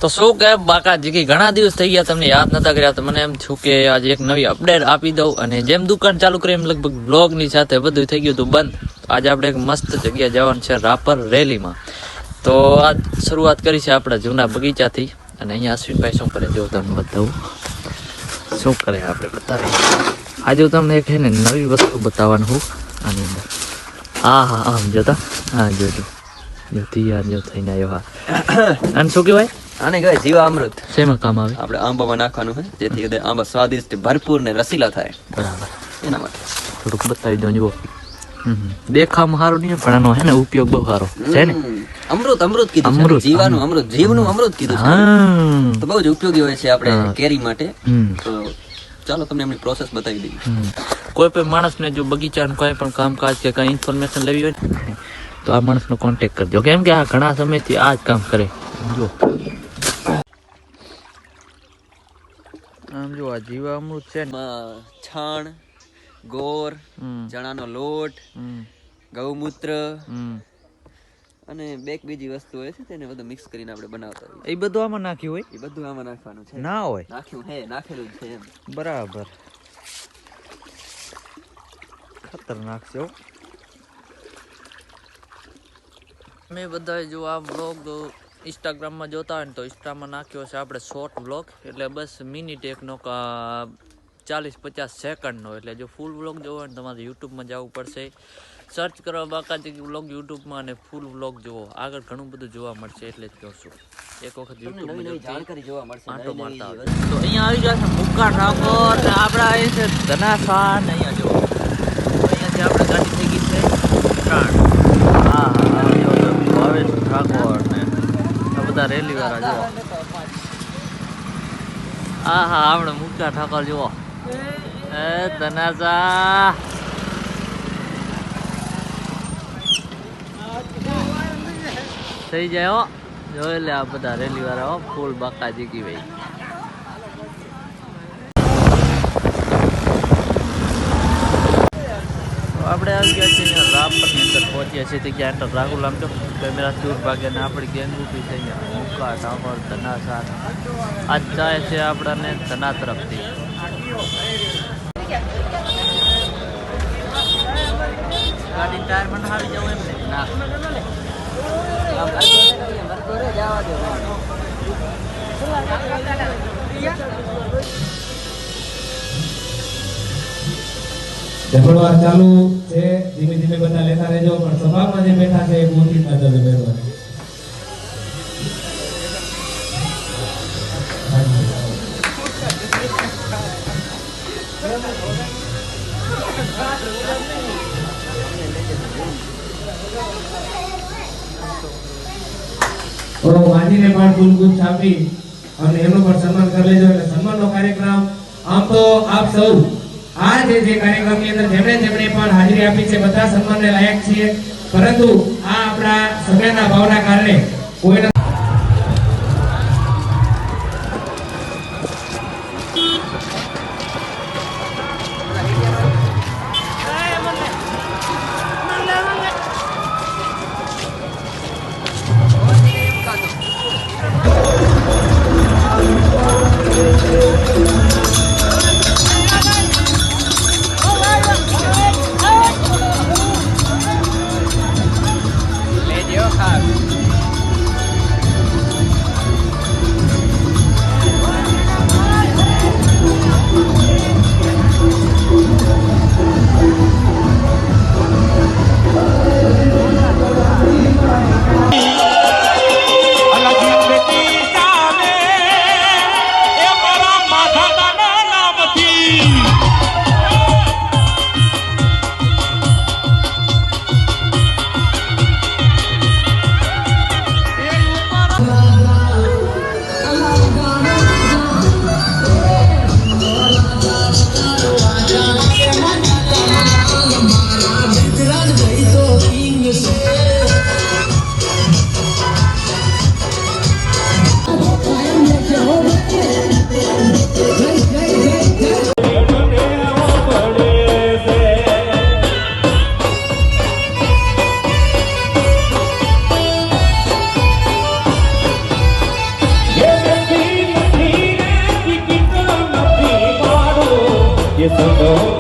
તો શું કે બાકાજી કે ઘણા દિવસ થઈ ગયા તમને યાદ નતા કર્યા, તો મને એમ થયું કે આજે એક નવી અપડેટ આપી દઉં. અને જેમ દુકાન ચાલુ કરી એમ લગભગ બ્લોગ ની સાથે બધું થઈ ગયું હતું બંધ. આજે આપણે એક મસ્ત જગ્યા જવાનું છે રાપર રેલીમાં. તો આજ શરૂઆત કરી છે આપણા જૂના બગીચાથી. અને અહીંયા અશ્વિનભાઈ શું કરે જો તમને બતાવું શું કરે આપણે બતાવીએ. આજે હું તમને એક ને નવી વસ્તુ બતાવવાનું હું આની અંદર. હા હા આમ જોતા હા જોજો જો તૈયાર જો થઈને આવ્યો. હા અને શું કહેવાય આને કહેવાય જીવામૃત. શેમાં કામ આવે? આપણે આંબામાં નાખવાનું છે જેથી આંબા સ્વાદિષ્ટ ભરપૂર ને રસીલા થાય. બરાબર એના માટે થોડુંક બતાવી દો જુઓ. દેખામાં સારું નહીં પણ આનો હે ને ઉપયોગ બહુ સારો છે ને. અમૃત અમૃત કીધું છે. અમૃત, જીવાનું અમૃત, જીવનું અમૃત કીધું છે. હા તો બહુ જ ઉપયોગી હોય છે આપણે હા. કેરી માટે. હમ. તો ચાલો તમને એમની પ્રોસેસ બતાવી દઈએ. કોઈ પણ માણસને જો બગીચાનું કોઈ પણ કામકાજ કે કઈ ઇન્ફોર્મેશન લેવી હોય ને તો આ માણસનો કોન્ટેક્ટ કરજો, કેમ કે આ ઘણા સમયથી આ જ કામ કરે. જો આમ જો આ જીવામૃત છે ને એમાં છાણ, ગોર, ચણાનો લોટ, ગૌમૂત્ર અને બે બીજી વસ્તુ હોય છે તેને બધું મિક્સ કરીને આપણે બનાવતા હોઈએ. એ બધું આમાં નાખ્યું હોય? એ બધું આમાં નાખવાનું છે. ના હોય? નાખ્યું હે, નાખેલું જ છે એમ. બરાબર, ખતરનાક છે હો. મેં બધા જો આ બ્લોગ ઇન્સ્ટાગ્રામમાં જોતા હોય ને તો ઇન્સ્ટામાં નાખ્યો છે આપણે શોર્ટ બ્લોગ, એટલે બસ મિનિટ એકનો 40-50 સેકન્ડનો. એટલે જો ફૂલ બ્લોગ જોવો હોય ને તમારે યુટ્યુબમાં જવું પડશે, સર્ચ કરવા બાકાજી બ્લોગ યુટ્યુબમાં અને ફૂલ બ્લોગ જોવો. આગળ ઘણું બધું જોવા મળશે એટલે જ કહું છું. એક વખત યુટ્યુબમાં જાણકારી જોવા મળશે. આંટો મારતા આવે. તો અહીંયા આવી ગયા છે મુક્કા ઠાકોર ને આપણા અહીં છે ધનાસા ને અહીંયા જો અહીંયાથી આપણે ગાડી થઈ ગઈ છે સ્ટાર્ટ. હા હા જો ભાવેશ ઠાકોર ને આ બધા રેલી વાળા જુઓ. હા હા આપણે મુક્કા ઠાકોર જુઓ. એ ધનાસા થઈ જાય હો. જોઈ લે આ બધા રેલી વાળા હો, ફૂલ બાકાજી કી ભાઈ. આપણે આવી ગયા છીએ રાપરની અંદર પહોંચ્યા છીએ. ત્યાં એન્ટર રાહુલ આમ તો કેમેરા દૂર ભાગે ને આપણી ગેંગ ઊભી થઈ ગયા. મુક્કા ઠાકોર ધનાસા આજ જાય છે આપણાને ધના તરફથી. ગાડી ટાયર મને આવી જવું એમ ને ના જબરવાર ચાલુ છે. ધીમે ધીમે બધા લેતા રહેજો, પણ સભામાં જે બેઠા છે એ મોટી નજરે મહેરબાની. વાંચીને પણ ગુલગુલ છાપી અને એનું પણ સન્માન કરી લેજો. એટલે સન્માનનો કાર્યક્રમ આમ તો આપ સૌ આ જે કાર્યક્રમની અંદર જેમણે પણ હાજરી આપી છે બધા સન્માનને લાયક છીએ, પરંતુ આ આપણા સગળના ભાવના કારણે કોઈ સુતો